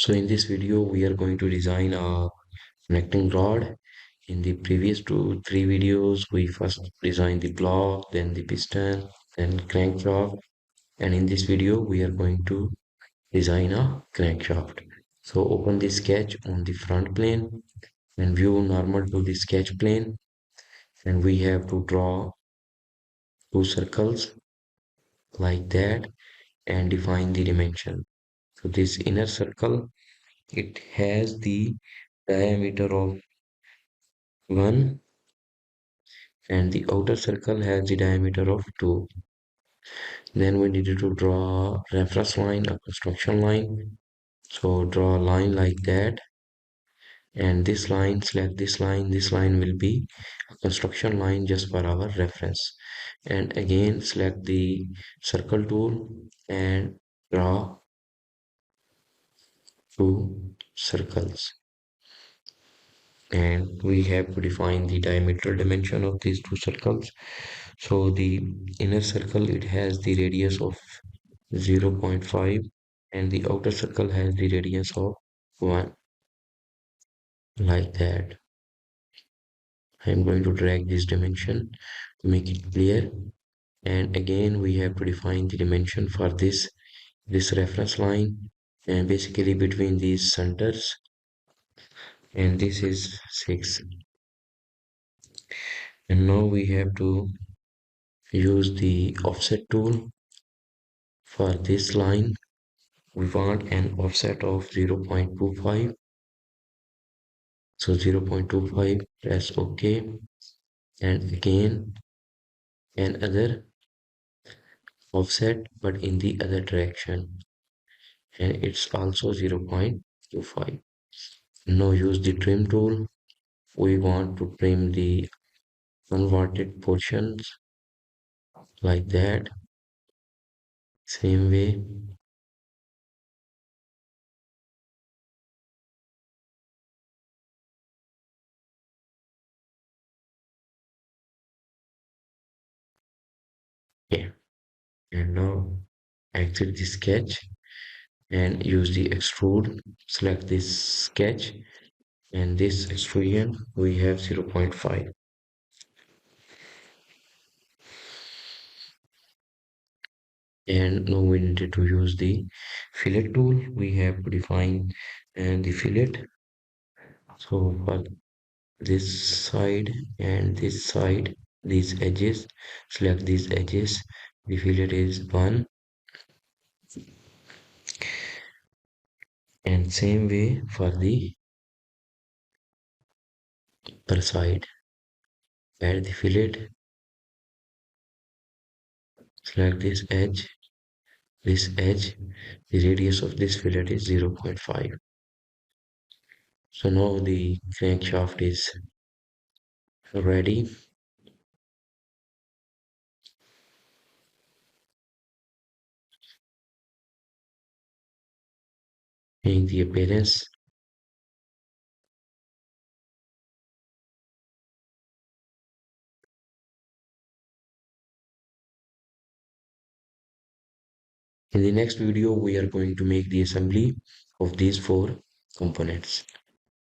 So in this video we are going to design a connecting rod. In the previous three videos we first designed the block, then the piston, then crankshaft, and in this video we are going to design a crankshaft. So open the sketch on the front plane and view normal to the sketch plane, and we have to draw two circles like that and define the dimension. So this inner circle, it has the diameter of 1 and the outer circle has the diameter of 2. Then we needed to draw a reference line, a construction line. So draw a line like that, and this line, select this line will be a construction line just for our reference. And again select the circle tool and draw two circles. And we have to define the diameter dimension of these two circles. So the inner circle, it has the radius of 0.5 and the outer circle has the radius of 1, like that. I'm going to drag this dimension to make it clear. And again we have to define the dimension for this reference line, and basically between these centers, and this is 6. And now we have to use the offset tool for this line. We want an offset of 0.25. So 0.25, press OK. And again another offset but in the other direction, and it's also 0.25. Now use the trim tool. We want to trim the unwanted portions like that. Same way. Yeah. And now exit the sketch and use the extrude. Select this sketch and this extrusion we have 0.5. And now we needed to use the fillet tool. We have to define the fillet. So for this side and this side, these edges, select these edges. The fillet is 1, and same way for the upper side. Add the fillet, select this edge, this edge. The radius of this fillet is 0.5. So now the crankshaft is ready. In the appearance, in the next video we are going to make the assembly of these 4 components.